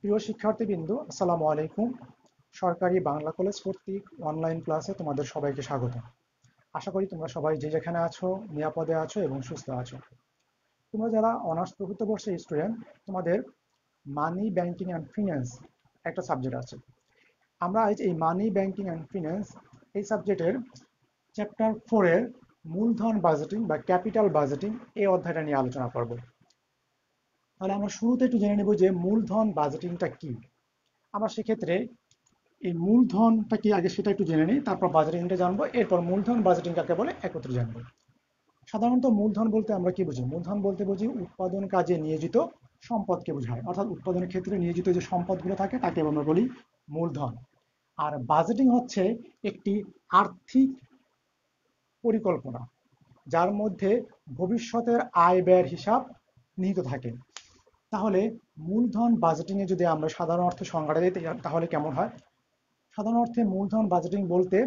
প্রিয় শিক্ষার্থীবৃন্দ, আসসালামু আলাইকুম। সরকারি বাংলা কলেজ কর্তৃক অনলাইন ক্লাসে তোমাদের সবাইকে স্বাগত। আশা করি তোমরা সবাই যে যেখানে আছো নিরাপদে আছো এবং সুস্থ আছো। তোমরা যারা অনার্স চতুর্থ বর্ষের স্টুডেন্ট, তোমাদের মানি ব্যাংকিং অ্যান্ড ফিন্যান্স একটা সাবজেক্ট আছে। আমরা আজ এই মানি ব্যাংকিং অ্যান্ড ফিন্যান্স এই সাবজেক্টের চ্যাপ্টার 4-এর মূলধন বাজেটিং বা ক্যাপিটাল বাজেটিং এই অধ্যায়টা নিয়ে আলোচনা করব। তাহলে আমরা শুরুতে একটু জেনে নেব যে মূলধন বাজেটিংটা কি। আমরা সেক্ষেত্রে এই মূলধনটা কি আগে সেটা একটু জেনে নিই, তারপর বাজেটিংটা জানবো, এরপর মূলধন বাজেটিং কাকে বলে একত্রে জানবো। সাধারণত মূলধন বলতে আমরা কি বুঝি? মূলধন বলতে বুঝি উৎপাদন কাজে নিয়োজিত সম্পদকে বোঝায়, অর্থাৎ উৎপাদনের ক্ষেত্রে নিয়োজিত যে সম্পদগুলো থাকে তাকে আমরা বলি মূলধন। আর বাজেটিং হচ্ছে একটি আর্থিক পরিকল্পনা যার মধ্যে ভবিষ্যতের আয় ব্যয়ের হিসাব নিহিত থাকে। তাহলে মূলধন বাজেটিং এ যদি আমরা সাধারণ অর্থে সংজ্ঞাটা দিই তাহলে কেমন হয়? সাধারণ অর্থে মূলধন বাজেটিং বলতে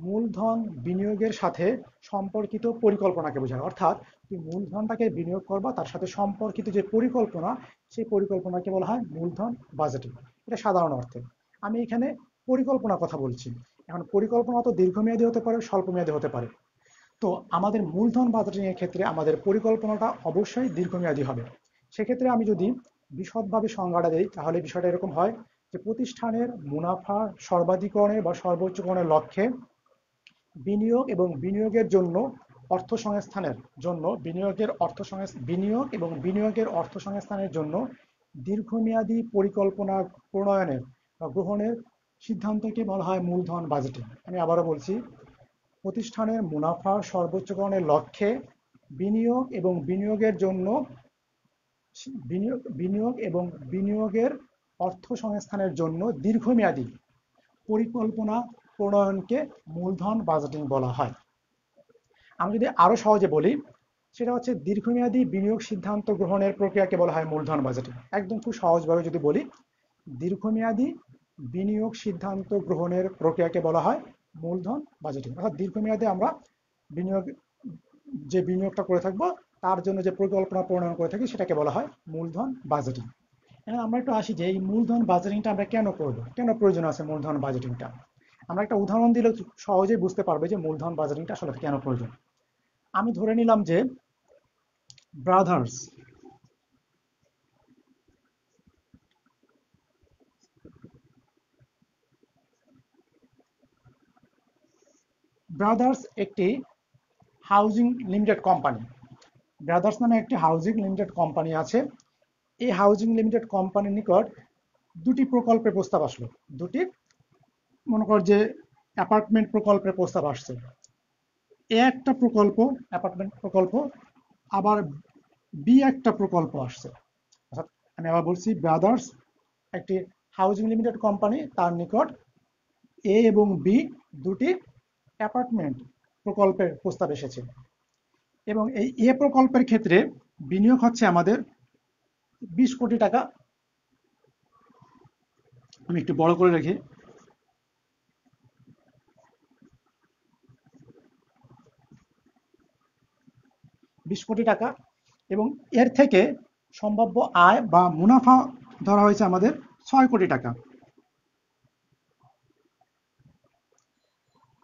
মূলধন বিনিয়োগের সাথে সম্পর্কিত পরিকল্পনাকে বোঝায়, অর্থাৎ তুমি মূলধনটাকে বিনিয়োগ করবা তার সাথে সম্পর্কিত যে পরিকল্পনা সেই পরিকল্পনাকে বলা হয় মূলধন বাজেটিং। এটা সাধারণ অর্থে। আমি এখানে পরিকল্পনার কথা বলছি। এখন পরিকল্পনা তো দীর্ঘমেয়াদী হতে পারে, স্বল্পমেয়াদী হতে পারে। তো আমাদের মূলধন বাজেটিং এর ক্ষেত্রে আমাদের পরিকল্পনাটা অবশ্যই দীর্ঘমেয়াদী হবে। সেক্ষেত্রে আমি যদি বিশদভাবে সংজ্ঞাটা দিই তাহলে বিষয়টা এরকম হয় যে প্রতিষ্ঠানের মুনাফা সর্বাধিকরণের বা সর্বোচ্চকরণের লক্ষ্যে বিনিয়োগ এবং বিনিয়োগের জন্য অর্থ সংস্থানের জন্য বিনিয়োগের অর্থ সংস্থানের জন্য দীর্ঘমেয়াদী পরিকল্পনা প্রণয়নের বা গ্রহণের সিদ্ধান্তকে বলা হয় মূলধন বাজেটিং। আমি আবারও বলছি, প্রতিষ্ঠানের মুনাফা সর্বোচ্চকরণের লক্ষ্যে বিনিয়োগ এবং বিনিয়োগের জন্য বিনিয়োগের অর্থ সংস্থানের জন্য দীর্ঘমেয়াদী পরিকল্পনা প্রণয়নকে মূলধন বাজেটিং বলা হয়। আমি যদি আরো সহজে বলি, সেটা হচ্ছে দীর্ঘমেয়াদী বিনিয়োগ সিদ্ধান্ত গ্রহণের প্রক্রিয়াকে বলা হয় মূলধন বাজেটিং। একদম খুব সহজভাবে যদি বলি, দীর্ঘমেয়াদী বিনিয়োগ সিদ্ধান্ত গ্রহণের প্রক্রিয়াকে বলা হয় মূলধন বাজেটিং। অর্থাৎ দীর্ঘমেয়াদে আমরা বিনিয়োগ যে বিনিয়োগটা করে থাকবো তার জন্য যে পরিকল্পনা প্রণয়ন করে থাকি সেটাকে বলা হয় মূলধন বাজেটিং। এখন আমরা একটু আসি যে এই মূলধন বাজেটিংটা আমরা কেন করবো, কেন প্রয়োজন আছে মূলধন বাজেটিংটা। আমরা একটা উদাহরণ দিলে সহজেই বুঝতে পারবে যে মূলধন বাজেটিংটা আসলে কেন প্রয়োজন। আমি ধরে নিলাম যে ব্রাদার্স ব্রাদার্স একটি হাউজিং লিমিটেড কোম্পানি। ব্রাদার্স নামে একটি হাউজিং লিমিটেড কোম্পানি আছে। এই হাউজিং লিমিটেড কোম্পানির নিকট দুটি প্রকল্পের প্রস্তাব আসলো। দুটি, মনে কর যে অ্যাপার্টমেন্ট প্রকল্পের প্রস্তাব আসছে। এ একটা প্রকল্প, অ্যাপার্টমেন্ট প্রকল্প, আবার বি একটা প্রকল্প আসছে। অর্থাৎ আমি আবার বলছি, ব্রাদার্স একটি হাউজিং লিমিটেড কোম্পানি, তার নিকট এ এবং বি দুটি অ্যাপার্টমেন্ট প্রকল্পের প্রস্তাব এসেছে। এবং এই এ প্রকল্পের ক্ষেত্রে বিনিয়োগ হচ্ছে আমাদের 20 কোটি টাকা। আমি একটু বড় করে রাখি, 20 কোটি টাকা, এবং এর থেকে সম্ভাব্য আয় বা মুনাফা ধরা হয়েছে আমাদের 6 কোটি টাকা।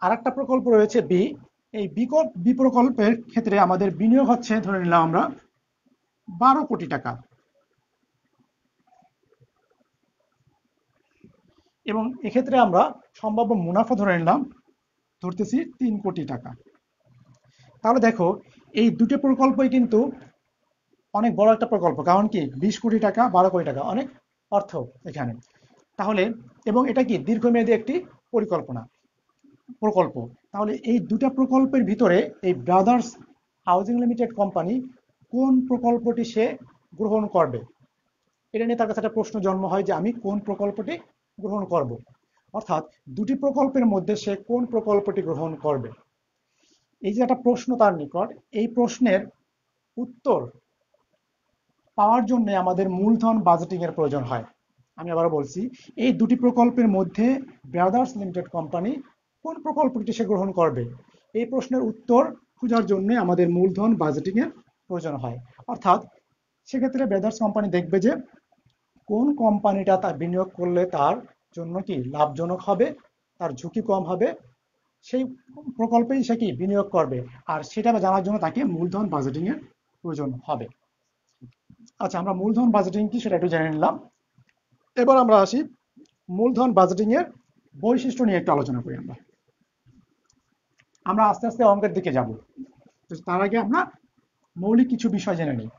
আর একটা প্রকল্প রয়েছে বি। এই বি প্রকল্পের ক্ষেত্রে আমাদের বিনিয়োগ হচ্ছে, ধরে নিলাম আমরা, 12 কোটি টাকা, এবং এক্ষেত্রে আমরা সম্ভাব্য মুনাফা ধরে নিলাম, ধরতেছি 3 কোটি টাকা। তাহলে দেখো, এই দুটো প্রকল্পই কিন্তু অনেক বড় একটা প্রকল্প, কারণ কি 20 কোটি টাকা 12 কোটি টাকা অনেক অর্থ এখানে। তাহলে এবং এটা কি দীর্ঘমেয়াদী একটি পরিকল্পনা প্রকল্প। তাহলে এই দুটা প্রকল্পের ভিতরে এই ব্রাদার্স হাউজিং লিমিটেড কোম্পানি কোন প্রকল্পটি সে গ্রহণ করবে, এটা নিয়ে তার কাছে একটা প্রশ্ন জন্ম হয় যে আমি কোন প্রকল্পটি গ্রহণ করব। অর্থাৎ দুটি প্রকল্পের মধ্যে সে কোন প্রকল্পটি গ্রহণ করবে, এই যে একটা প্রশ্ন তার নিকট, এই প্রশ্নের উত্তর পাওয়ার জন্য আমাদের মূলধন বাজেটিং এর প্রয়োজন হয়। আমি আবার বলছি, এই দুটি প্রকল্পের মধ্যে ব্রাদার্স লিমিটেড কোম্পানি কোন প্রকল্পটি সে গ্রহণ করবে, এই প্রশ্নের উত্তর খোঁজার জন্য আমাদের মূলধন বাজেটিং এর প্রয়োজন হয়। অর্থাৎ সেক্ষেত্রে ব্রাদার্স কোম্পানি দেখবে যে কোন কোম্পানিটা তার বিনিয়োগ করলে তার জন্য কি লাভজনক হবে, তার ঝুঁকি কম হবে, সেই প্রকল্পেই সে কি বিনিয়োগ করবে। আর সেটা জানার জন্য তাকে মূলধন বাজেটিং এর প্রয়োজন হবে। আচ্ছা, আমরা মূলধন বাজেটিং কি সেটা একটু জেনে নিলাম। এবার আমরা আসি মূলধন বাজেটিং এর বৈশিষ্ট্য নিয়ে একটু আলোচনা করি। আমরা আস্তে আস্তে অঙ্কের দিকে যাব, তো তার আগে আমরা মৌলিক কিছু বিষয় জেনে নিই।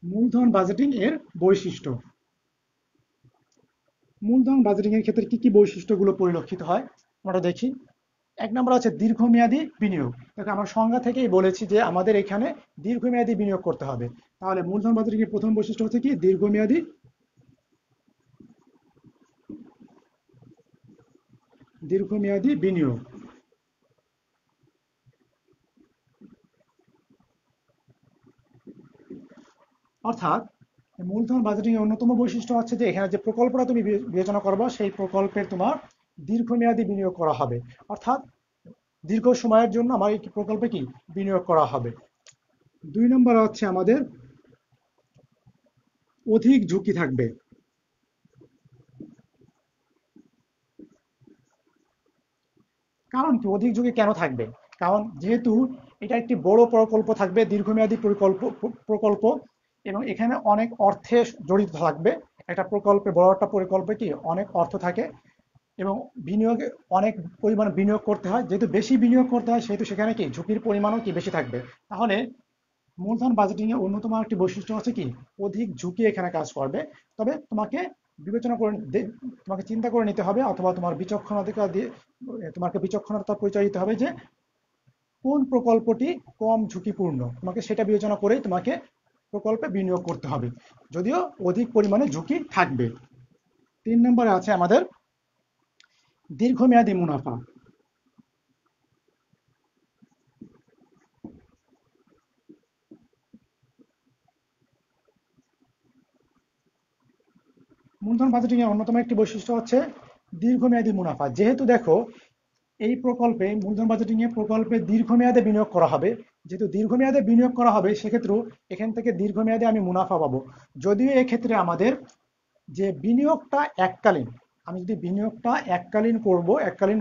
মূলধন বাজেটিং এর বৈশিষ্ট্য। মূলধন বাজেটিং এর ক্ষেত্রে কি কি বৈশিষ্ট্যগুলো পরিলক্ষিত হয় আমরা দেখি। এক নম্বর আছে দীর্ঘমেয়াদী বিনিয়োগ। দেখো, আমরা সংজ্ঞা থেকেই বলেছি যে আমাদের এখানে দীর্ঘমেয়াদী বিনিয়োগ করতে হবে। তাহলে মূলধন বাজেটিং এর প্রথম বৈশিষ্ট্য হচ্ছে কি দীর্ঘমেয়াদী বিনিয়োগ। অর্থাৎ মূলধন বাজেটিং এর অন্যতম বৈশিষ্ট্য হচ্ছে যে এখানে যে প্রকল্পটা তুমি বিবেচনা করবা সেই প্রকল্পের তোমার দীর্ঘমেয়াদী বিনিয়োগ করা হবে। অর্থাৎ দীর্ঘ সময়ের জন্য আমার এই প্রকল্পে কি বিনিয়োগ করা হবে। দুই নম্বর হচ্ছে আমাদের অধিক ঝুঁকি থাকবে। কারণ কি অধিক ঝুঁকি কেন থাকবে? কারণ যেহেতু এটা একটি বড় প্রকল্প থাকবে, দীর্ঘমেয়াদী প্রকল্প, এবং এখানে অনেক অর্থে জড়িত থাকবে। একটা প্রকল্পে, বড় একটা প্রকল্পে কি অনেক অর্থ থাকে এবং বিনিয়োগে অনেক পরিমাণ বিনিয়োগ করতে হয়। যেহেতু বেশি বিনিয়োগ করতে হয় সেহেতু সেখানে কি ঝুঁকির পরিমাণও কি বেশি থাকবে। তাহলে মূলধন বাজেটিং এর অন্যতম একটি বৈশিষ্ট্য হচ্ছে কি অধিক ঝুঁকি এখানে কাজ করবে। তবে তোমাকে বিবেচনা করে তোমাকে চিন্তা করে নিতে হবে, অথবা তোমার বিচক্ষণতা দিয়ে তোমাকে বিচক্ষণতার পরিচয় দিতে হবে যে কোন প্রকল্পটি কম ঝুঁকিপূর্ণ। তোমাকে সেটা বিবেচনা করেই তোমাকে প্রকল্পে বিনিয়োগ করতে হবে, যদিও অধিক পরিমাণে ঝুঁকি থাকবে। তিন নম্বরে আছে আমাদের দীর্ঘমেয়াদী মুনাফা। মূলধন বাজেটিং এর অন্যতম একটি বৈশিষ্ট্য হচ্ছে দীর্ঘমেয়াদী মুনাফা। যেহেতু দেখো এই প্রকল্পে, মূলধন বাজেটিং এ প্রকল্পে দীর্ঘমেয়াদে বিনিয়োগ করা হবে। যেহেতু দীর্ঘমেয়াদে বিনিয়োগ করা হবে সেক্ষেত্রেও এখান থেকে দীর্ঘমেয়াদে আমি মুনাফা পাবো। যদিও এক্ষেত্রে আমাদের যে বিনিয়োগটা এককালীন, আমি যদি বিনিয়োগটা এককালীন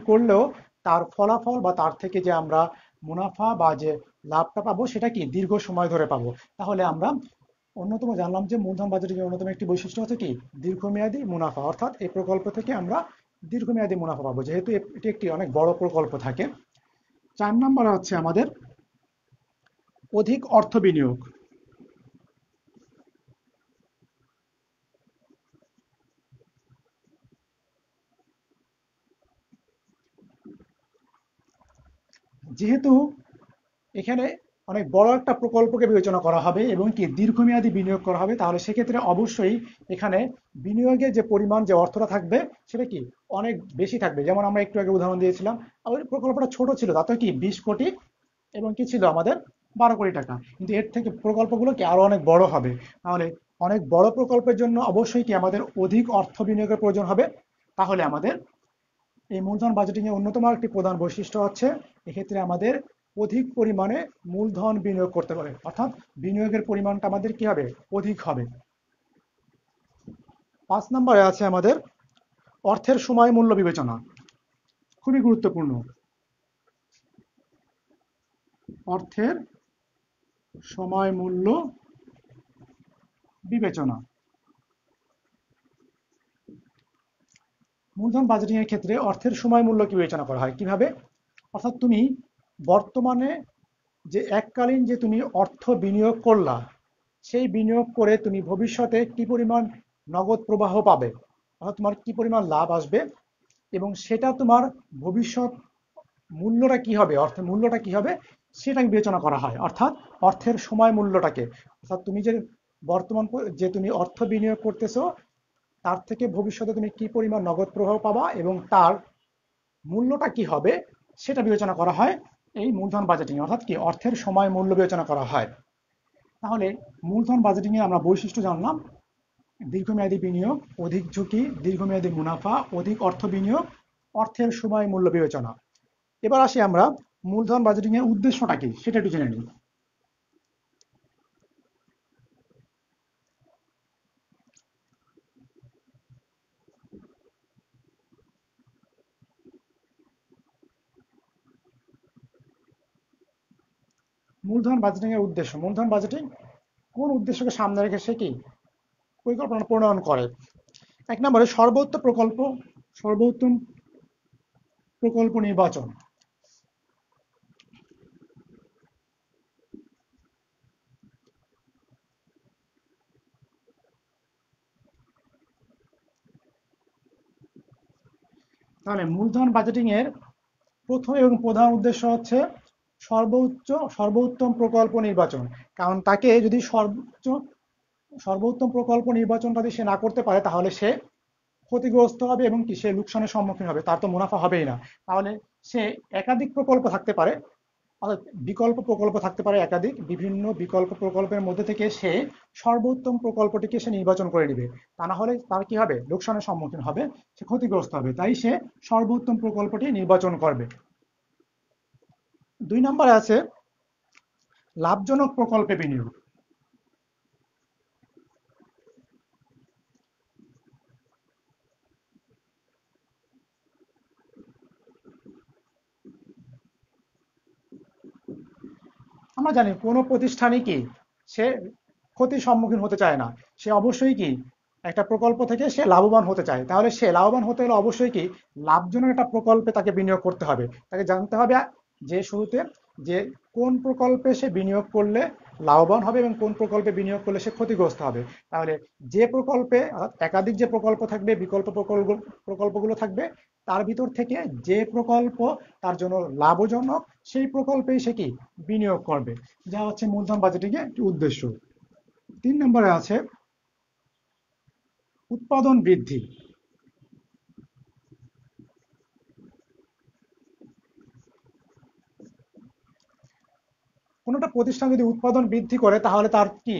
করলেও তার ফলাফল বা তার থেকে যে আমরা মুনাফা বা যে লাভটা পাবো সেটা কি দীর্ঘ সময় ধরে পাবো। তাহলে আমরা অন্যতম জানলাম যে মূলধন বাজেটের অন্যতম একটি বৈশিষ্ট্য হচ্ছে কি দীর্ঘমেয়াদী মুনাফা। অর্থাৎ এই প্রকল্প থেকে আমরা দীর্ঘমেয়াদী মুনাফা পাবো, যেহেতু এটি একটি অনেক বড় প্রকল্প থাকে। 4 নম্বরে হচ্ছে আমাদের অধিক অর্থ বিনিয়োগ। যেহেতু এখানে অনেক বড় একটা প্রকল্পকে বিবেচনা করা হবে এবং কি দীর্ঘমেয়াদী বিনিয়োগ করা হবে, তাহলে সেক্ষেত্রে অবশ্যই এখানে বিনিয়োগের যে পরিমাণ, যে অর্থটা থাকবে সেটা কি অনেক বেশি থাকবে। যেমন আমরা একটু আগে উদাহরণ দিয়েছিলাম, ওই প্রকল্পটা ছোট ছিল, তাতে কি 20 কোটি এবং কি ছিল আমাদের 12 কোটি টাকা, কিন্তু এর থেকে প্রকল্পগুলো কি আরো অনেক বড় হবে। তাহলে অনেক বড় প্রকল্পের জন্য অবশ্যই কি আমাদের অধিক অর্থ বিনিয়োগের প্রয়োজন হবে। তাহলে আমাদের এই মূলধন বাজেটিং এর অন্যতম একটি প্রধান বৈশিষ্ট্য হচ্ছে এক্ষেত্রে আমাদের অধিক পরিমাণে মূলধন বিনিয়োগ করতে পারে, অর্থাৎ বিনিয়োগের পরিমাণটা আমাদের কি হবে অধিক হবে। 5 নম্বরে আছে আমাদের অর্থের সময় মূল্য বিবেচনা। খুবই গুরুত্বপূর্ণ, অর্থের সময় মূল্য বিবেচনা। মূলধন বাজেটিং এর ক্ষেত্রে অর্থের সময় মূল্য কি বিবেচনা করা হয় কিভাবে? অর্থাৎ তুমি বর্তমানে যে এককালীন যে তুমি অর্থ বিনিয়োগ করলা, সেই বিনিয়োগ করে তুমি ভবিষ্যতে কি পরিমাণ নগদ প্রবাহ পাবে, অর্থাৎ তোমার কি পরিমাণ লাভ আসবে, এবং সেটা তোমার ভবিষ্যৎ মূল্যটা কি হবে, অর্থের মূল্যটা কি হবে সেটা বিবেচনা করা হয়। অর্থাৎ অর্থের সময় মূল্যটাকে, অর্থাৎ তুমি যে বর্তমান যে তুমি অর্থ বিনিয়োগ করতেছো তার থেকে ভবিষ্যতে তুমি কি পরিমাণ নগদ প্রবাহ পাবা এবং তার মূল্যটা কি হবে সেটা বিবেচনা করা হয় এই মূলধন বাজেটিং, অর্থাৎ কি অর্থের সময় মূল্য বিবেচনা করা হয়। তাহলে মূলধন বাজেটিং এ আমরা বৈশিষ্ট্য জানলাম: দীর্ঘমেয়াদী বিনিয়োগ, অধিক ঝুঁকি, দীর্ঘমেয়াদী মুনাফা, অধিক অর্থ বিনিয়োগ, অর্থের সময় মূল্য বিবেচনা। এবার আসি আমরা মূলধন বাজেটিং এর উদ্দেশ্যটা কি সেটা একটু জেনে নিই। মূলধন বাজেটিং এর উদ্দেশ্য: মূলধন বাজেটিং কোন উদ্দেশ্যকে সামনে রেখে সে কি পরিকল্পনা প্রণয়ন করে? এক নম্বরে সর্বোত্তম প্রকল্প নির্বাচন। তাহলে মূলধন বাজেটিং এর প্রথম এবং প্রধান উদ্দেশ্য হচ্ছে সর্বোত্তম প্রকল্প নির্বাচন। কারণ তাকে যদি সর্বোত্তম প্রকল্প নির্বাচনটা যদি সে না করতে পারে, তাহলে সে ক্ষতিগ্রস্ত হবে এবং কি সে লোকসানের সম্মুখীন হবে, তার তো মুনাফা হবেই না। তাহলে সে একাধিক প্রকল্প থাকতে পারে, অর্থাৎ বিকল্প প্রকল্প থাকতে পারে একাধিক, বিভিন্ন বিকল্প প্রকল্পের মধ্যে থেকে সে সর্বোত্তম প্রকল্পটিকে সে নির্বাচন করে নেবে। তা না হলে তার কি হবে, লোকসানের সম্মুখীন হবে, সে ক্ষতিগ্রস্ত হবে। তাই সে সর্বোত্তম প্রকল্পটি নির্বাচন করবে। 2 নম্বরে আছে লাভজনক প্রকল্পে বিনিয়োগ। আমরা জানি কোনো প্রতিষ্ঠানই কি সে ক্ষতির সম্মুখীন হতে চায় না, সে অবশ্যই কি একটা প্রকল্প থেকে সে লাভবান হতে চায়। তাহলে সে লাভবান হতে হলে অবশ্যই কি লাভজনক একটা প্রকল্পে তাকে বিনিয়োগ করতে হবে। তাকে জানতে হবে যে শুরুতে যে কোন প্রকল্পে সে বিনিয়োগ করলে লাভবান হবে এবং কোন প্রকল্পে বিনিয়োগ করলে সে ক্ষতিগ্রস্ত হবে। তাহলে যে প্রকল্পে একাধিক যে প্রকল্প থাকবে, বিকল্প প্রকল্পগুলো থাকবে, তার ভিতর থেকে যে প্রকল্প তার জন্য লাভজনক সেই প্রকল্পেই সে কি বিনিয়োগ করবে, যা হচ্ছে মূলধন বাজেটিং এর একটি উদ্দেশ্য। 3 নম্বরে আছে উৎপাদন বৃদ্ধি। কোনো একটা প্রতিষ্ঠান যদি উৎপাদন বৃদ্ধি করে, তাহলে তার কি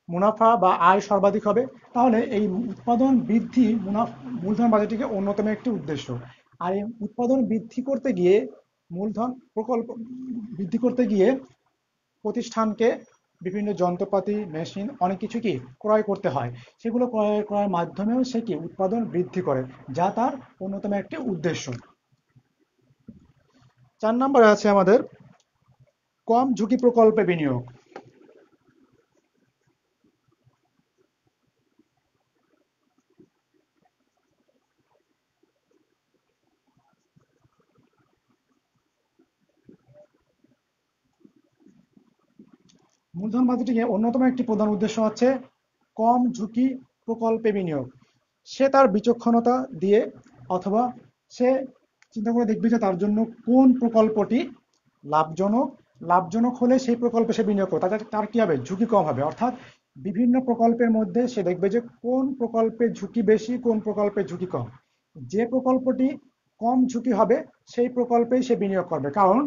মুনাফা বা আয় সর্বাধিক হবে। তাহলে এই উৎপাদন বৃদ্ধি মূলধন বাজেটিংয়ের অন্যতম একটি উদ্দেশ্য। আর এই উৎপাদন বৃদ্ধি করতে গিয়ে মূলধন প্রকল্প বৃদ্ধি করতে গিয়ে প্রতিষ্ঠানকে বিভিন্ন যন্ত্রপাতি, মেশিন, অনেক কিছু কি ক্রয় করতে হয়। সেগুলো ক্রয় করার মাধ্যমেও সে কি উৎপাদন বৃদ্ধি করে, যা তার অন্যতম একটি উদ্দেশ্য। 4 নম্বরে আছে আমাদের কম ঝুঁকি প্রকল্পে বিনিয়োগ। মূলধন বাজেটিং এর অন্যতম একটি প্রধান উদ্দেশ্য হচ্ছে কম ঝুঁকি প্রকল্পে বিনিয়োগ। সে তার বিচক্ষণতা দিয়ে অথবা সে চিন্তা করে দেখবে যে তার জন্য কোন প্রকল্পটি লাভজনক। লাভজনক হলে সেই প্রকল্পে সে বিনিয়োগ করবে, তাতে তার কি হবে, ঝুঁকি কম হবে। অর্থাৎ বিভিন্ন প্রকল্পের মধ্যে সে দেখবে যে কোন প্রকল্পে ঝুঁকি বেশি, কোন প্রকল্পে ঝুঁকি কম। যে প্রকল্পটি কম ঝুঁকি হবে সেই প্রকল্পেই সে বিনিয়োগ করবে। কারণ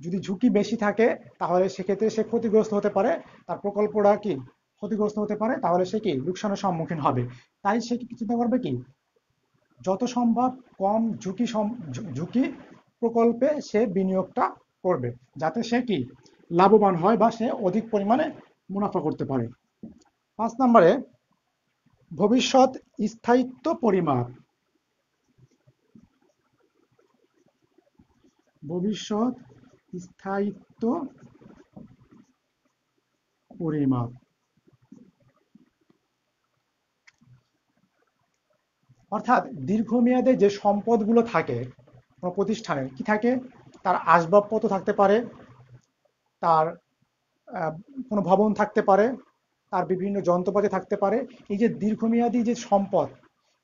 যদি ঝুঁকি বেশি থাকে, তাহলে সেক্ষেত্রে সে ক্ষতিগ্রস্ত হতে পারে, তার প্রকল্পটা কি ক্ষতিগ্রস্ত হতে পারে, তাহলে সে কি লোকসানের সম্মুখীন হবে। তাই সে কি চিন্তা করবে কি যত সম্ভব কম ঝুঁকি প্রকল্পে সে বিনিয়োগটা করবে, যাতে সে কি লাভবান হয় বা সে অধিক পরিমাণে মুনাফা করতে পারে। 5 নম্বরে ভবিষ্যৎ স্থায়িত্ব পরিমাপ। ভবিষ্যৎ স্থায়িত্ব পরিমাপ অর্থাৎ দীর্ঘমেয়াদে যে সম্পদগুলো থাকে কোনো প্রতিষ্ঠানের, কি থাকে, তার আসবাবপত্র থাকতে পারে, তার আহ, কোনো ভবন থাকতে পারে, তার বিভিন্ন যন্ত্রপাতি থাকতে পারে। এই যে দীর্ঘমেয়াদী যে সম্পদ,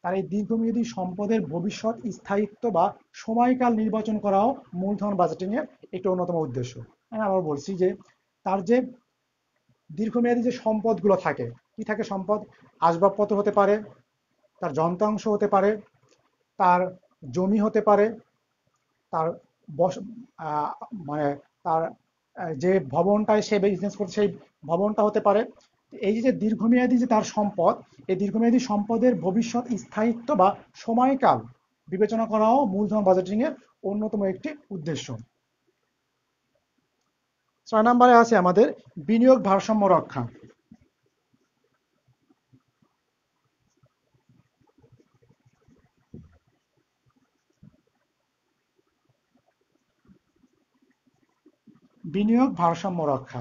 তার এই দীর্ঘমেয়াদী সম্পদের ভবিষ্যৎ স্থায়িত্ব বা সময়কাল নির্বাচন করাও মূলধন বাজেটিং এর একটি অন্যতম উদ্দেশ্য। আমি আবার বলছি যে তার যে দীর্ঘমেয়াদী যে সম্পদগুলো থাকে, কি থাকে সম্পদ, আসবাবপত্র হতে পারে, তার যন্ত্রাংশ হতে পারে, তার জমি হতে পারে, তার বস মানে তার যে ভবনটায় সে বিজনেস করছে সেই ভবনটা হতে পারে। এই যে দীর্ঘমেয়াদী যে তার সম্পদ, এই দীর্ঘমেয়াদী সম্পদের ভবিষ্যৎ স্থায়িত্ব বা সময়কাল বিবেচনা করাও মূলধন বাজেটিং এর অন্যতম একটি উদ্দেশ্য। 6 নম্বরে আছে আমাদের বিনিয়োগ ভারসাম্য রক্ষা। বিনিয়োগ ভারসাম্য রক্ষা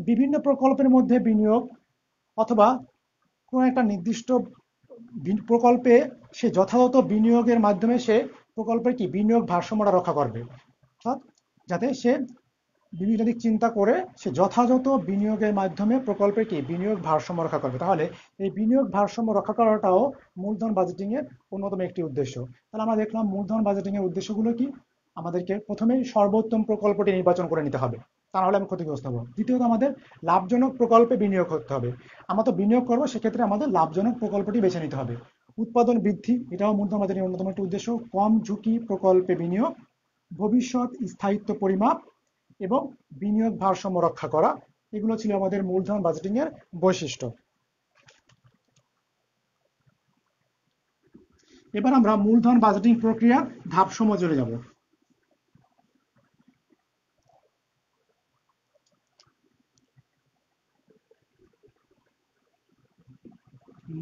বিভিন্ন প্রকল্পের মধ্যে বিনিয়োগ অথবা কোনো একটা নির্দিষ্ট প্রকল্পে সে যথাযথ বিনিয়োগের মাধ্যমে সে প্রকল্পের কি বিনিয়োগ ভারসাম্যটা রক্ষা করবে, অর্থাৎ যাতে সে বিভিন্ন দিক চিন্তা করে সে যথাযথ বিনিয়োগের মাধ্যমে প্রকল্পের কি বিনিয়োগ ভারসাম্য রক্ষা করবে। তাহলে এই বিনিয়োগ ভারসাম্য রক্ষা করাটাও মূলধন বাজেটিং এর অন্যতম একটি উদ্দেশ্য। তাহলে আমরা দেখলাম মূলধন বাজেটিং এর উদ্দেশ্যগুলো কি। আমাদেরকে প্রথমেই সর্বোত্তম প্রকল্পটি নির্বাচন করে নিতে হবে, তা নাহলে আমি ক্ষতিগ্রস্ত হবো। দ্বিতীয়ত আমাদের লাভজনক প্রকল্পে বিনিয়োগ করতে হবে। আমরা তো বিনিয়োগ করবো, সেক্ষেত্রে আমাদের লাভজনক প্রকল্পটি বেছে নিতে হবে। উৎপাদন বৃদ্ধি, এটাও মূলধন বাজেটিং এর অন্যতম একটি উদ্দেশ্য। কম ঝুঁকি প্রকল্পে বিনিয়োগ, ভবিষ্যৎ স্থায়িত্ব পরিমাপ এবং বিনিয়োগ ভারসাম্য রক্ষা করা, এগুলো ছিল আমাদের মূলধন বাজেটিং এর বৈশিষ্ট্য। এবার আমরা মূলধন বাজেটিং প্রক্রিয়ার ধাপসমূহ চলে যাব।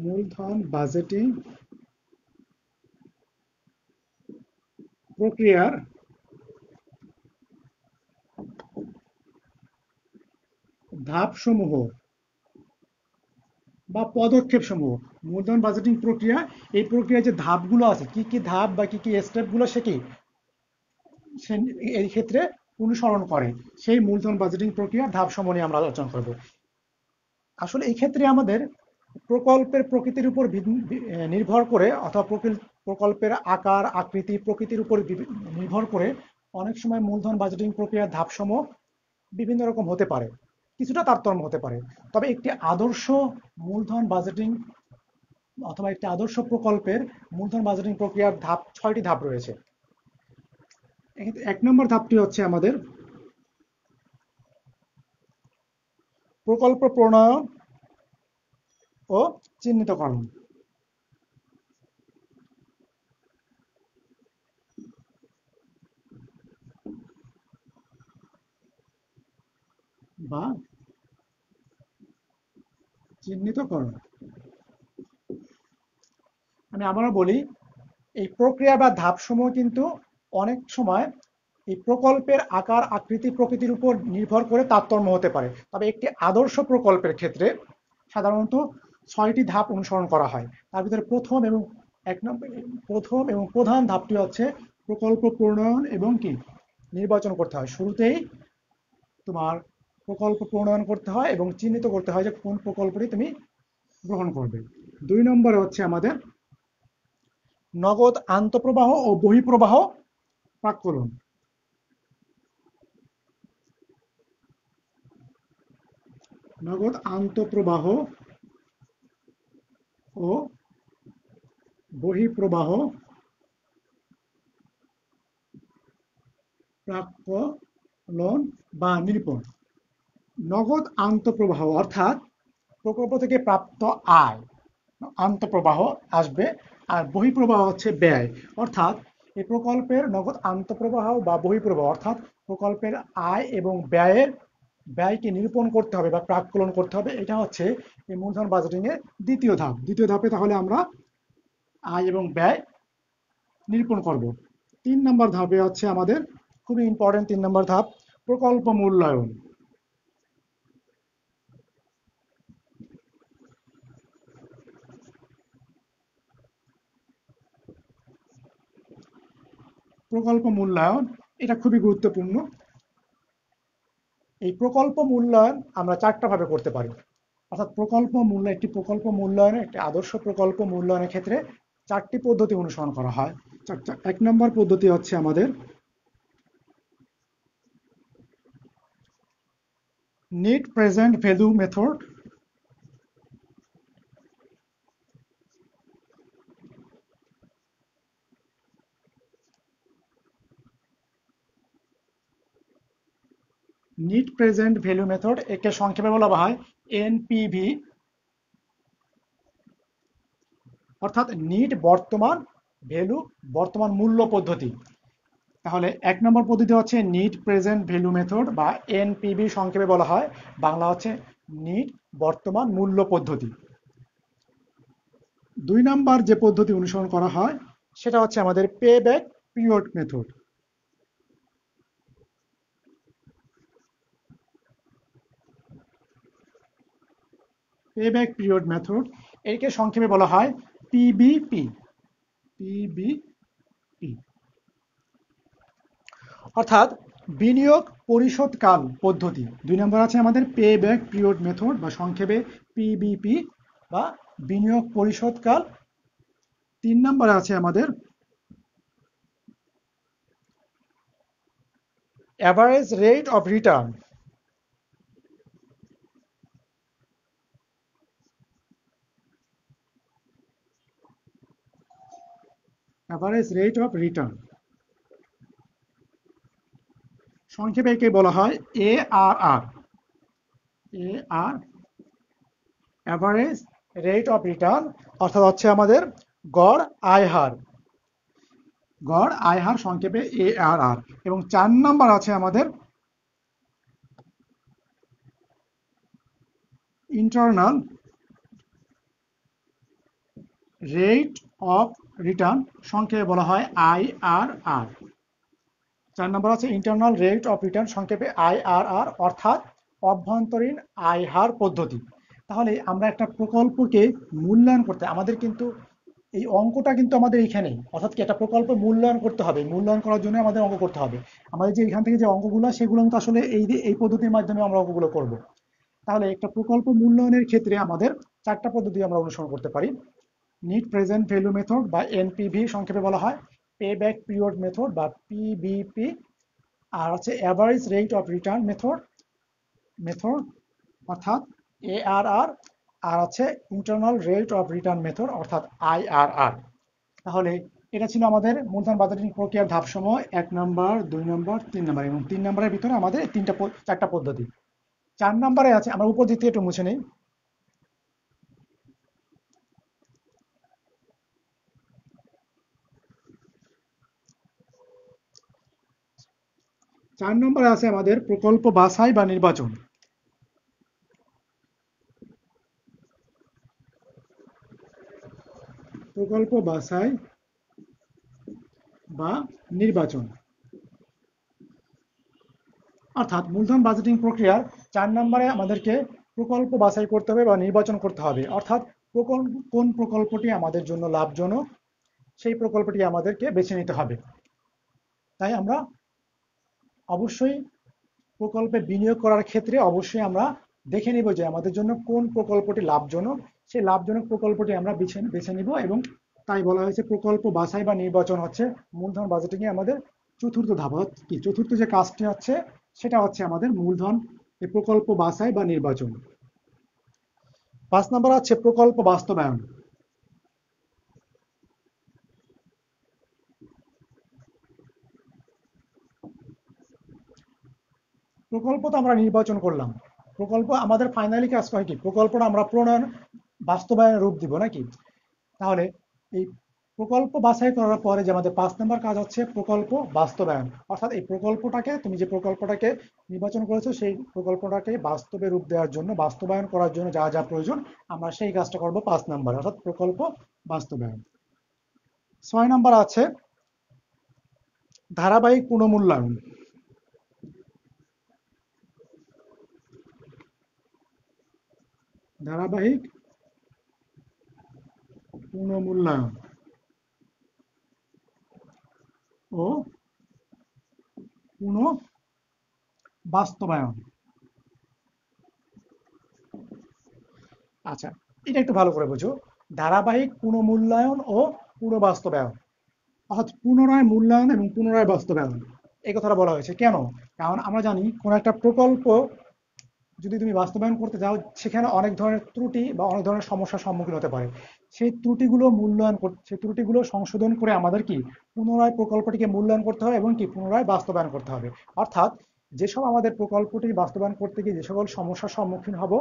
মূলধন বাজেটিং প্রক্রিয়ার ধাপসমূহ বা পদক্ষেপ সমূহ। মূলধন বাজেটিং প্রক্রিয়া, এই প্রক্রিয়ায় যে ধাপগুলো আছে, কি কি ধাপ বা কি কি স্টেপগুলো সে কি সে এই ক্ষেত্রে অনুসরণ করে, সেই মূলধন বাজেটিং প্রক্রিয়ার ধাপসমূহ নিয়ে আমরা আলোচনা করব। আসলে এই ক্ষেত্রে আমাদের প্রকল্পের প্রকৃতির উপর নির্ভর করে অথবা প্রকল্পের আকার আকৃতি প্রকৃতির উপর নির্ভর করে অনেক সময় মূলধন বাজেটিং প্রক্রিয়ার ধাপসমূহ বিভিন্ন রকম হতে পারে, কিছুটা তারতম্য হতে পারে। তবে একটি আদর্শ মূলধন বাজেটিং অথবা একটি আদর্শ প্রকল্পের মূলধন বাজেটিং প্রক্রিয়ার ধাপ 6টি ধাপ রয়েছে। 1 নম্বর ধাপটি হচ্ছে আমাদের প্রকল্প প্রণয়ন ও চিহ্নিতকরণ। বা চিহ্নিতকরণ, আমি আবারও বলি, এই প্রক্রিয়া বা ধাপসমূহ কিন্তু অনেক সময় এই প্রকল্পের আকার আকৃতি প্রকৃতির উপর নির্ভর করে তারতম্য হতে পারে। তবে একটি আদর্শ প্রকল্পের ক্ষেত্রে সাধারণত 6টি ধাপ অনুসরণ করা হয়। তার ভিতরে প্রথম এবং প্রধান ধাপটি হচ্ছে প্রকল্প প্রণয়ন এবং কি নির্বাচন করতে হয়। শুরুতেই তোমার প্রকল্প প্রণয়ন করতে হয় এবং চিহ্নিত করতে হয় যে কোন প্রকল্পটি তুমি গ্রহণ করবে। 2 নম্বরে হচ্ছে আমাদের নগদ আন্তঃপ্রবাহ ও বহিঃপ্রবাহ প্রাক্কলন। নগদ আন্তঃপ্রবাহ ও বহিঃপ্রবাহ প্রাক্কলন বা নিরূপণ। নগদ আন্তঃপ্রবাহ অর্থাৎ প্রকল্প থেকে প্রাপ্ত আয়, আন্তঃপ্রবাহ আসবে। আর বহিঃপ্রবাহ হচ্ছে ব্যয়, অর্থাৎ এই প্রকল্পের নগদ আন্তঃপ্রবাহ বা বহিঃপ্রবাহ অর্থাৎ প্রকল্পের আয় এবং ব্যয়কে নিরূপণ করতে হবে বা প্রাক্কলন করতে হবে। এটা হচ্ছে এই মূলধন বাজেটিং এর দ্বিতীয় ধাপ। দ্বিতীয় ধাপে তাহলে আমরা আয় এবং ব্যয় নিরূপণ করব। 3 নম্বর ধাপে হচ্ছে আমাদের খুবই ইম্পর্টেন্ট 3 নম্বর ধাপ, প্রকল্প মূল্যায়ন। প্রকল্প মূল্যায়ন এটা খুবই গুরুত্বপূর্ণ। এই প্রকল্প মূল্যায়ন আমরা 4টা ভাবে করতে পারি। অর্থাৎ একটি প্রকল্প মূল্যায়নে, একটি আদর্শ প্রকল্প মূল্যায়নের ক্ষেত্রে 4টি পদ্ধতি অনুসরণ করা হয়। 1 নম্বর পদ্ধতি হচ্ছে আমাদের net present value method. Net present value method, একে সংক্ষেপে বলা হয় এনপিভি, অর্থাৎ নিট বর্তমান ভ্যালু, বর্তমান মূল্য পদ্ধতি। তাহলে 1 নম্বর পদ্ধতি হচ্ছে নিট প্রেজেন্ট ভ্যালু মেথড বা এনপিভি সংক্ষেপে বলা হয়, বাংলা হচ্ছে নিট বর্তমান মূল্য পদ্ধতি। 2 নম্বর যে পদ্ধতি অনুসরণ করা হয় সেটা হচ্ছে আমাদের pay back period method. Pay back period method, একে সংক্ষেপে বলা হয় পিবিপি। পিবিপি অর্থাৎ বিনিয়োগ পরিশোধকাল পদ্ধতি। 2 নম্বর আছে আমাদের পে ব্যাক পিরিয়ড মেথড বা সংক্ষেপে পিবিপি বা বিনিয়োগ পরিশোধকাল। 3 নম্বরে আছে আমাদের average rate of return. Average rate of return সংক্ষেপে একে বলা হয় ARR. AR average rate of return অর্থাৎ হচ্ছে আমাদের গড় আয় হার। গড় আয় হার সংক্ষেপে এআরআর। এবং 4 নম্বর আছে আমাদের ইন্টারনাল রেট অফ রিটার্ন, সংক্ষেপে বলা হয় আইআরআর। 4 নম্বর আছে ইন্টারনাল রেট অফ রিটার্ন, সংক্ষেপে আইআরআর, অর্থাৎ অভ্যন্তরীণ আয় হার পদ্ধতি। তাহলে আমরা একটা প্রকল্পকে মূল্যায়ন করতে আমাদের কিন্তু এই অঙ্কটা কিন্তু আমাদের এইখানেই, অর্থাৎ কি একটা প্রকল্প মূল্যায়ন করতে হবে, মূল্যায়ন করার জন্য আমাদের অঙ্ক করতে হবে। আমাদের যে এখান থেকে যে অঙ্কগুলো সেগুলো কিন্তু আসলে এই পদ্ধতির মাধ্যমে আমরা অঙ্কগুলো করব। তাহলে একটা প্রকল্প মূল্যায়নের ক্ষেত্রে আমাদের 4টা পদ্ধতি আমরা অনুসরণ করতে পারি। নিট প্রেজেন্ট ভ্যালু মেথড বা এনপিভি সংক্ষেপে বলা হয়, পে ব্যাক পিরিয়ড মেথড বা পিবিপি, আর হচ্ছে average rate of return method অর্থাৎ এআরআর, আর আছে internal rate of return method অর্থাৎ আইআরআর। তাহলে এটা ছিল আমাদের মূলধন বাজেটিং প্রক্রিয়ার ধাপসমূহ 1 নম্বর, 2 নম্বর, 3 নম্বর, এবং 3 নম্বরের ভিতরে আমাদের 4টা পদ্ধতি। 4 নম্বরে আছে, আমরা উপর দিক থেকে একটু মুছে নেই। 4 নম্বরে আছে আমাদের প্রকল্প বাছাই বা নির্বাচন। প্রকল্প বাছাই বা নির্বাচন অর্থাৎ মূলধন বাজেটিং প্রক্রিয়ার 4 নম্বরে আমাদেরকে প্রকল্প বাছাই করতে হবে বা নির্বাচন করতে হবে, অর্থাৎ কোন প্রকল্পটি আমাদের জন্য লাভজনক সেই প্রকল্পটি আমাদেরকে বেছে নিতে হবে। তাই আমরা অবশ্যই প্রকল্পে বিনিয়োগ করার ক্ষেত্রে অবশ্যই আমরা দেখে নিব যে আমাদের জন্য কোন প্রকল্পটি লাভজনক, সেই লাভজনক প্রকল্পটি আমরা বেছে নিব। এবং তাই বলা হয়েছে প্রকল্প বাছাই বা নির্বাচন হচ্ছে মূলধন বাজেটিং এ আমাদের চতুর্থ ধাপ। কি চতুর্থ যে কাজটি হচ্ছে সেটা হচ্ছে আমাদের মূলধন প্রকল্প বাছাই বা নির্বাচন। 5 নম্বর আছে প্রকল্প বাস্তবায়ন। প্রকল্প তো আমরা নির্বাচন করলাম, প্রকল্প আমাদের ফাইনালি কাজ হয় কি প্রকল্পটা আমরা প্রণয়ন বাস্তবায়নের রূপ দিব নাকি। তাহলে এই প্রকল্প বাছাই করার পরে যে আমাদের 5 নম্বর কাজ হচ্ছে প্রকল্প বাস্তবায়ন, অর্থাৎ এই প্রকল্পটাকে তুমি যে প্রকল্পটাকে নির্বাচন করেছো সেই প্রকল্পটাকে বাস্তবে রূপ দেওয়ার জন্য, বাস্তবায়ন করার জন্য যা যা প্রয়োজন আমরা সেই কাজটা করব 5 নম্বরে, অর্থাৎ প্রকল্প বাস্তবায়ন। 6 নম্বর আছে ধারাবাহিক পুনর্মূল্যায়ন। ধারাবাহিক পুনর্মূল্যায়ন ও পুনঃ বাস্তবায়ন। আচ্ছা, এটা একটু ভালো করে বুঝো। ধারাবাহিক পুনর্মূল্যায়ন ও পুনঃবাস্তবায়ন অর্থাৎ পুনরায় মূল্যায়ন এবং পুনরায় বাস্তবায়ন, এই কথাটা বলা হয়েছে কেন? কারণ আমরা জানি কোন একটা প্রকল্প যদি তুমি বাস্তবায়ন করতে যাও সেখানে অনেক ধরনের ত্রুটি বা অনেক ধরনের সমস্যার সম্মুখীন হতে পারে। সেই ত্রুটিগুলো মূল্যায়ন করতে, সেই ত্রুটিগুলো সংশোধন করে আমাদের কি পুনরায় প্রকল্পটিকে মূল্যায়ন করতে হবে এবং কি পুনরায় বাস্তবায়ন করতে হবে। অর্থাৎ যেসব আমাদের প্রকল্পটি বাস্তবায়ন করতে গিয়ে যে সকল সমস্যার সম্মুখীন হব,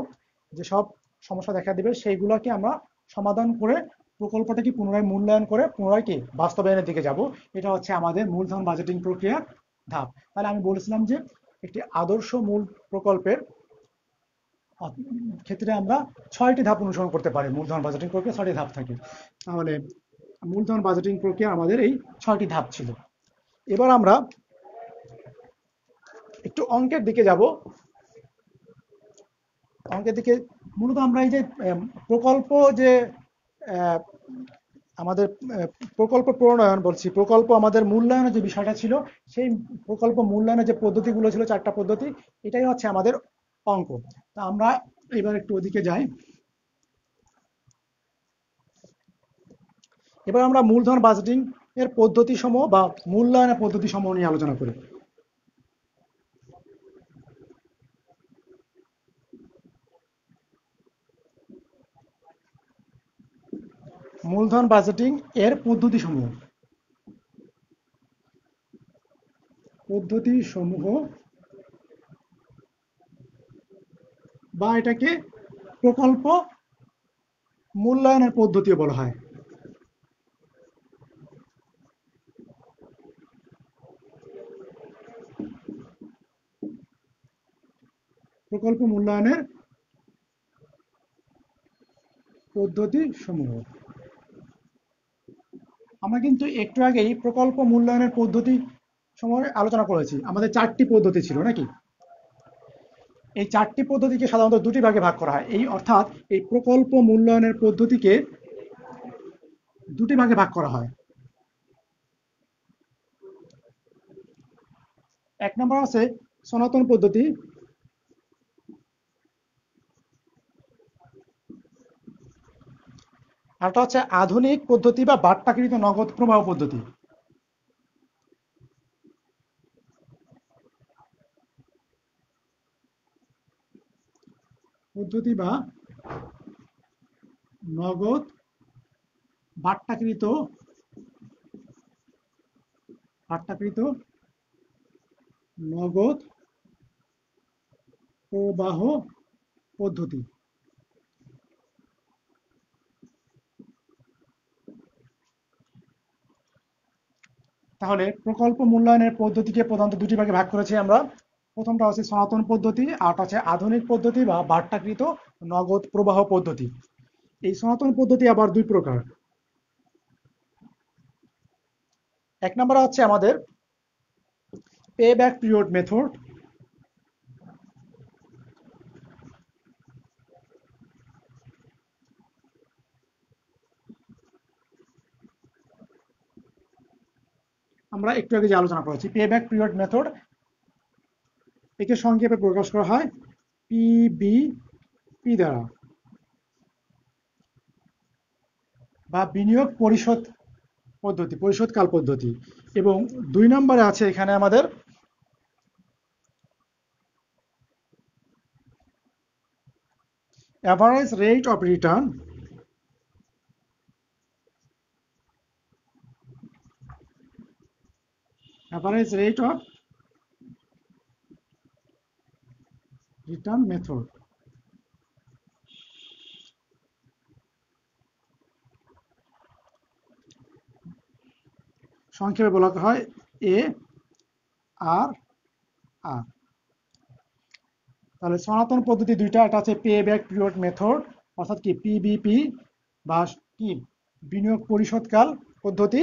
যেসব সমস্যা দেখা দিবে, সেইগুলোকে আমরা সমাধান করে প্রকল্পটাকে পুনরায় মূল্যায়ন করে পুনরায় কি বাস্তবায়নের দিকে যাব। এটা হচ্ছে আমাদের মূলধন বাজেটিং প্রক্রিয়ার ধাপ। তাহলে আমি বলেছিলাম যে একটি আদর্শ মূল প্রকল্পের ক্ষেত্রে আমরা 6টি ধাপ অনুসরণ করতে পারি। মূলধন বাজেটিং প্রক্রিয়া 6টি ধাপ থাকে। তাহলে মূলধন বাজেটিং প্রক্রিয়া আমাদের এই 6টি ধাপ ছিল। এবার আমরা একটু অঙ্কের দিকে যাব। অঙ্কের দিকে মূলত আমরা এই যে প্রকল্প যে আহ, আমাদের প্রকল্প প্রণয়ন বলছি, প্রকল্প আমাদের মূল্যায়নের যে বিষয়টা ছিল, সেই প্রকল্প মূল্যায়নের যে পদ্ধতিগুলো ছিল, 4টা পদ্ধতি, এটাই হচ্ছে আমাদের অঙ্ক। তা আমরা এবার একটু ওদিকে যাই। এবার আমরা মূলধন বাজেটিং এর পদ্ধতি সমূহ বা মূল্যায়নের পদ্ধতি সমূহ নিয়ে আলোচনা করি। মূলধন বাজেটিং এর পদ্ধতি সমূহ বা এটাকে প্রকল্প মূল্যায়নের পদ্ধতিও বলা হয়। প্রকল্প মূল্যায়নের পদ্ধতি সমূহ। আমরা কিন্তু একটু আগেই প্রকল্প মূল্যায়নের পদ্ধতি সমূহ আলোচনা করেছি। আমাদের 4টি পদ্ধতি ছিল নাকি? এই 4টি পদ্ধতিকে সাধারণত 2টি ভাগে ভাগ করা হয়। এই অর্থাৎ এই প্রকল্প মূল্যায়নের পদ্ধতিকে 2টি ভাগে ভাগ করা হয়। এক নম্বর আছে সনাতন পদ্ধতি, আরটা হচ্ছে আধুনিক পদ্ধতি বা বাট্টাকৃত নগদ প্রবাহ পদ্ধতি। পদ্ধতি বা নগদ বাট্টাকৃত বাট্টাকৃত নগদ প্রবাহ পদ্ধতি। তাহলে প্রকল্প মূল্যায়নের পদ্ধতিকে প্রধানত 2টি ভাগে ভাগ করেছি আমরা। প্রথমটা হচ্ছে সনাতন পদ্ধতি, আরটা হচ্ছে আধুনিক পদ্ধতি বা বাট্টাকৃত নগদ প্রবাহ পদ্ধতি। এই সনাতন পদ্ধতি আবার 2 প্রকার। এক নম্বর হচ্ছে আমাদের পে ব্যাক পিরিয়ড মেথড, আমরা একটু আগে যে আলোচনা করেছি পে ব্যাক পিরিয়ড মেথড, একে সংক্ষেপে প্রকাশ করা হয় পিবিপি দ্বারা, বা বিনিয়োগ পরিশোধ পদ্ধতি, পরিশোধকাল পদ্ধতি। এবং 2 নম্বরে আছে এখানে আমাদের average rate of return, average rate of return method. সংক্ষেপে বলা হয় ARR। তাহলে সনাতন পদ্ধতি 2টা, একটা আছে পে ব্যাক পিরিয়ড মেথড অর্থাৎ কি পিবিপি বা কি বিনিয়োগ পরিশোধকাল পদ্ধতি,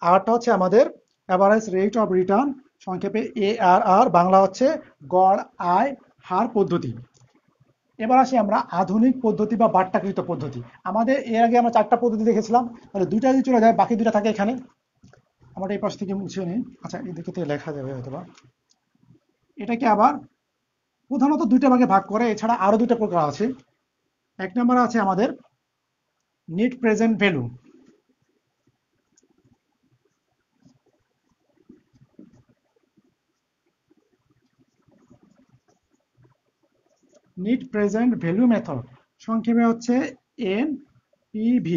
আরটা হচ্ছে আমাদের অ্যাভারেজ রেট অফ রিটার্ন, সংক্ষেপে ARR, বাংলা হচ্ছে গড় আয় হার পদ্ধতি। এবার আসি আমরা আধুনিক পদ্ধতি বা বাট্টাকৃত পদ্ধতি। আমাদের এর আগে আমরা 4টা পদ্ধতি দেখেছিলাম, তাহলে 2টা যদি চলে যায় বাকি 2টা থাকে এখানে। আমরা এই পাশ থেকে মুছে নিই, আচ্ছা এদিকে থেকে লেখা যাবে হয়তোবা। এটাকে আবার প্রধানত 2টা ভাগে ভাগ করে, এছাড়া আরো 2টা প্রকার আছে। এক নম্বর আছে আমাদের net present value, net present value method, সংক্ষেপে হচ্ছে NPV,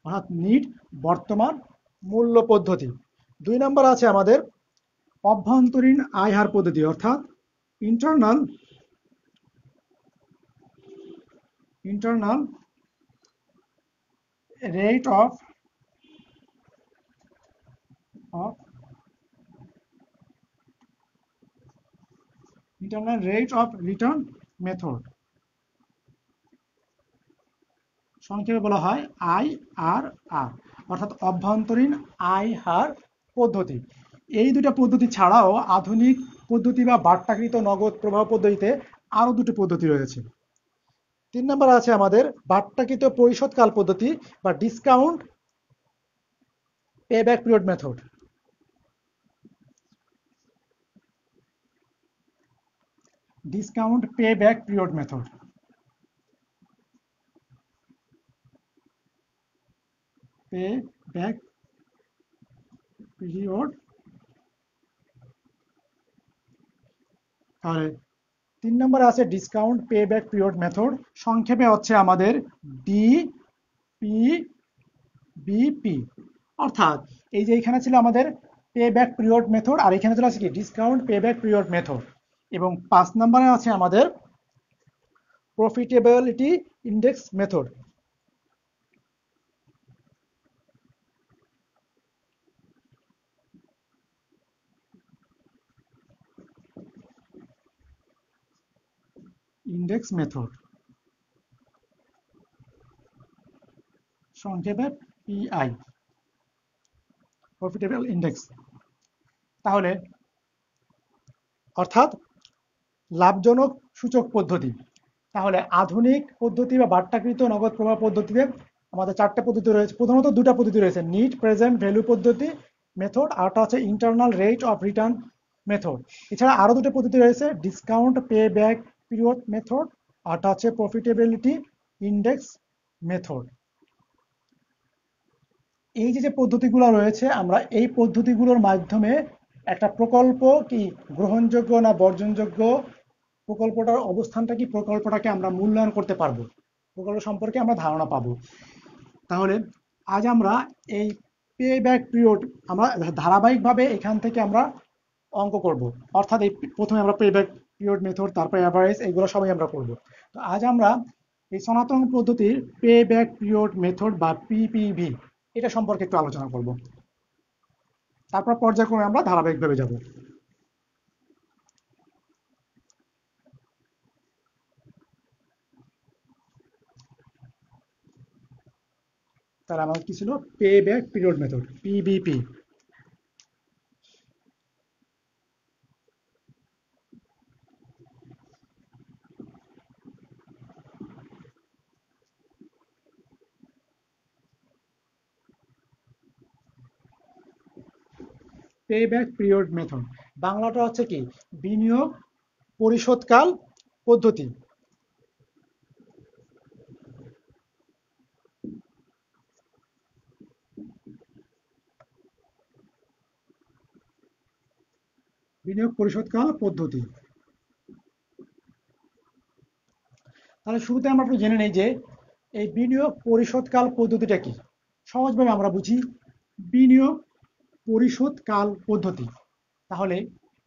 অর্থাৎ নিট বর্তমান মূল্য পদ্ধতি। 2 নম্বর আছে আমাদের অভ্যন্তরীণ আয় হার পদ্ধতি অর্থাৎ internal internal rate of of internal rate of return method, সংক্ষেপে বলা হয় IRR, অর্থাৎ অভ্যন্তরীণ আয় হার পদ্ধতি। এই দুটো পদ্ধতি ছাড়াও আধুনিক পদ্ধতি বা বাট্টাকৃত নগদ প্রবাহ পদ্ধতিতে আরো দুটো পদ্ধতি রয়েছে। 3 নম্বর আছে আমাদের বাট্টাকৃত পরিশোধকাল পদ্ধতি বা discount payback period method. Discount payback period method, payback period. তাহলে 3 নম্বরে আছে ডিসকাউন্ট পেব্যাক পিরিয়ড মেথড, সংক্ষেপে হচ্ছে আমাদের DPBP। অর্থাৎ এই যে এখানে ছিল আমাদের পেব্যাক পিরিয়ড মেথড আর এখানে চলে আছে কি ডিসকাউন্ট পেব্যাক পিরিয়ড মেথড, এবং 5 নম্বরে আছে আমাদের profitability index method. Index method, সংক্ষেপে PI, প্রফিটেবল ইন্ডেক্স। তাহলে অর্থাৎ লাভজনক সূচক পদ্ধতি। তাহলে আধুনিক পদ্ধতি বা বাট্টাকৃত নগদ প্রবাহ পদ্ধতিতে আমাদের 4টে পদ্ধতি রয়েছে। প্রধানত 2টা পদ্ধতি রয়েছে, নিট প্রেজেন্ট ভ্যালু পদ্ধতি মেথড, আরটা হচ্ছে internal rate of return method. এছাড়া আরো 2টা পদ্ধতি রয়েছে, discount pay back period method, আরটা হচ্ছে প্রফিটেবিলিটি ইন্ডেক্স মেথড। এই যে পদ্ধতিগুলো রয়েছে, আমরা এই পদ্ধতিগুলোর মাধ্যমে একটা প্রকল্প কি গ্রহণযোগ্য না বর্জনযোগ্য, প্রকল্পটার অবস্থানটা কি, প্রকল্পটাকে আমরা মূল্যায়ন করতে পারবো, প্রকল্প সম্পর্কে আমরা ধারণা পাবো। তাহলে আজ আমরা এই পে ব্যাক পিরিয়ড আমরা ধারাবাহিকভাবে এখান থেকে আমরা অঙ্ক করব, অর্থাৎ এই প্রথমে আমরা পে ব্যাক পিরিয়ড মেথড, তারপরে অ্যাভারেজ, এগুলো সবাই আমরা করব। তো আজ আমরা এই সনাতন পদ্ধতির পে ব্যাক পিরিয়ড মেথড বা PPV এটা সম্পর্কে একটু আলোচনা করব, তারপর পর্যায়ক্রমে আমরা ধারাবাহিকভাবে যাব। তার আমাদের কি ছিল, pay back period method PBP। Pay back period method বাংলাটা হচ্ছে কি বিনিয়োগ পরিশোধকাল পদ্ধতি। বিনিয়োগ পরিশোধকাল পদ্ধতি। তাহলে শুরুতে আমরা একটু জেনে নেই যে এই বিনিয়োগ পরিশোধকাল পদ্ধতিটা কি। সহজভাবে আমরা বুঝি, বিনিয়োগ পরিশোধকাল পদ্ধতি। তাহলে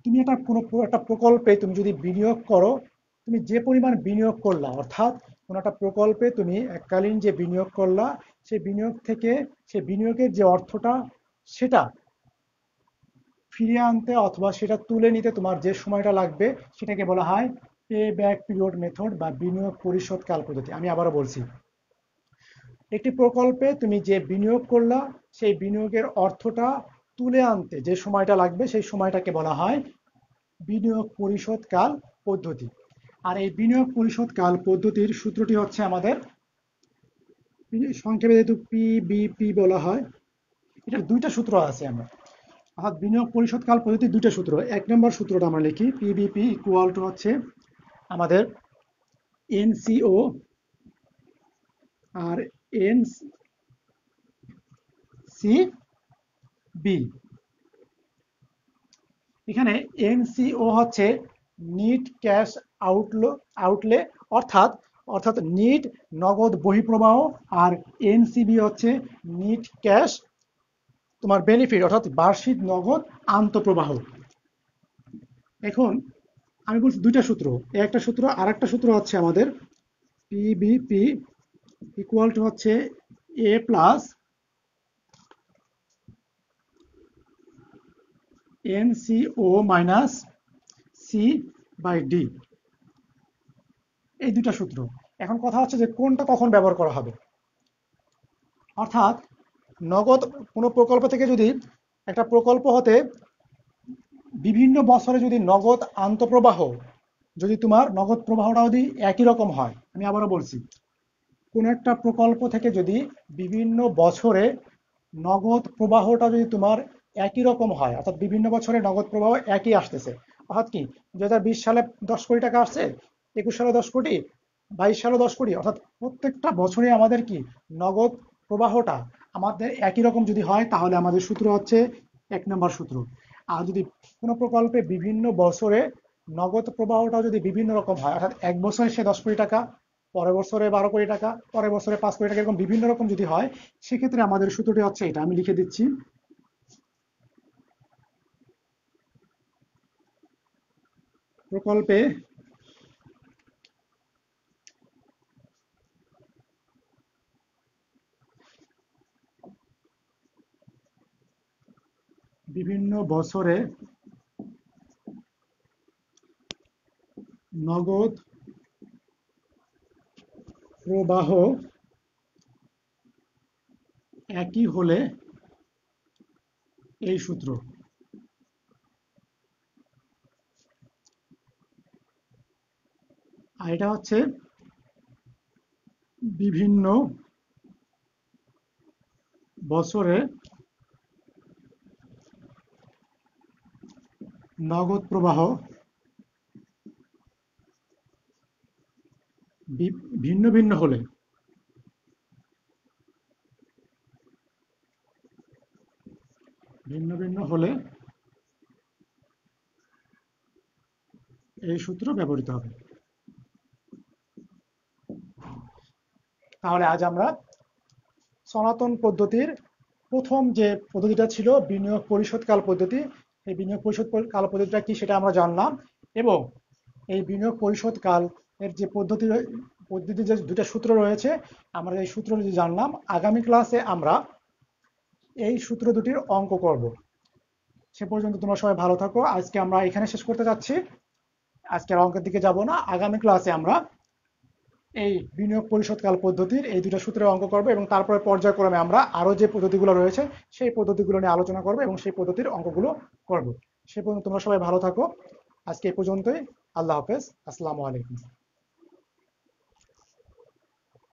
তুমি একটা প্রকল্পে তুমি যদি বিনিয়োগ করো, তুমি যে পরিমাণ বিনিয়োগ করলা, অর্থাৎ কোনো একটা প্রকল্পে তুমি এককালীন যে বিনিয়োগ করলা, সেই বিনিয়োগ থেকে সেই বিনিয়োগের যে অর্থটা সেটা ফিরিয়ে আনতে অথবা সেটা তুলে নিতে তোমার যে সময়টা লাগবে সেটাকে বলা হয় পে ব্যাক পিরিয়ড মেথড বা বিনিয়োগ পরিশোধকাল পদ্ধতি। আমি আবারও বলছি, একটি প্রকল্পে তুমি যে বিনিয়োগ করলা, সেই বিনিয়োগের অর্থটা তুলে আনতে যে সময়টা লাগবে সেই সময়টাকে বলা হয় বিনিয়োগ পরিশোধকাল পদ্ধতি। আর এই বিনিয়োগ পরিশোধকাল পদ্ধতির সূত্রটি হচ্ছে আমাদের সংক্ষেপে যেহেতু PBP বলা হয়, এটার 2টা সূত্র আছে। আমরা অর্থাৎ বিনিয়োগ পরিশোধকাল পদ্ধতির 2টা সূত্র। 1 নম্বর সূত্রটা আমরা লিখি, PBP ইকুয়াল টু হচ্ছে আমাদের NCO আর NCB। এখানে NCO হচ্ছে নিট ক্যাশ আউটলে, অর্থাৎ নিট নগদ বহিঃপ্রবাহ, আর NCB হচ্ছে নিট ক্যাশ তোমার বেনিফিট, অর্থাৎ বার্ষিক নগদ আন্তঃপ্রবাহ। এখন আমি বলছি দুইটা সূত্র, একটা সূত্র আর একটা সূত্র হচ্ছে আমাদের পিবিপি ইকুয়াল টু হচ্ছে A plus NCO minus C by D, এই দুইটা সূত্র। এখন কথা হচ্ছে যে কোনটা কখন ব্যবহার করা হবে। অর্থাৎ নগদ কোনো প্রকল্প থেকে যদি একটা প্রকল্প হতে বিভিন্ন বছরে যদি নগদ আন্তঃপ্রবাহ, যদি তোমার নগদ প্রবাহটা যদি একই রকম হয়, আমি আবারও বলছি, কোনো একটা প্রকল্প থেকে যদি বিভিন্ন বছরে নগদ প্রবাহটা যদি তোমার একই রকম হয়, অর্থাৎ বিভিন্ন বছরে নগদ প্রবাহ একই আসতেছে, অর্থাৎ কি 2020 সালে 10 কোটি টাকা আসছে, 21 সালে 10 কোটি, 22 সালে 10 কোটি, অর্থাৎ প্রত্যেকটা বছরে আমাদের কি নগদ প্রবাহটা আমাদের একই রকম যদি হয়, তাহলে আমাদের সূত্র হচ্ছে 1 নম্বর সূত্র। আর যদি কোনো প্রকল্পে বিভিন্ন বছরে নগদ প্রবাহটা যদি বিভিন্ন রকম হয়, অর্থাৎ এক বছরে সে 10 কোটি টাকা, পরের বছরে 12 কোটি টাকা, পরের বছরে 5 কোটি টাকা, এরকম বিভিন্ন রকম যদি হয়, সেক্ষেত্রে আমাদের সূত্রটি হচ্ছে এটা, আমি লিখে দিচ্ছি। প্রকল্পে বিভিন্ন বছরে নগদ প্রবাহ একই হলে এই সূত্র। আর এটা হচ্ছে বিভিন্ন বছরে নগদ প্রবাহ ভিন্ন ভিন্ন হলে, ভিন্ন ভিন্ন হলে এই সূত্র ব্যবহৃত হবে। তাহলে আজ আমরা সনাতন পদ্ধতির প্রথম যে পদ্ধতিটা ছিল বিনিয়োগ পরিশোধকাল পদ্ধতি, এই বিনিয়োগ পরিশোধকাল পদ্ধতিটা কি সেটা আমরা জানলাম। এবং এই বিনিয়োগ পরিশোধকাল এর যে পদ্ধতি যে দুটা সূত্র রয়েছে, আমরা এই সূত্র জানলাম। আগামী ক্লাসে আমরা এই সূত্র দুটির অঙ্ক করব। সে পর্যন্ত তোমরা সবাই ভালো থাকো। আজকে আমরা এখানে শেষ করতে যাচ্ছি, আজকে আর অঙ্কের দিকে যাব না। আগামী ক্লাসে আমরা এই বিনিয়োগ পরিশোধকাল পদ্ধতির এই দুটো সূত্রের অঙ্ক করব, এবং তারপরে পর্যায়ক্রমে আমরা আরো যে পদ্ধতিগুলো রয়েছে সেই পদ্ধতিগুলো নিয়ে আলোচনা করব এবং সেই পদ্ধতির অঙ্কগুলো করব। সে পর্যন্ত তোমরা সবাই ভালো থাকো। আজকে এই পর্যন্তই। আল্লাহ হাফেজ। আসসালামু আলাইকুম।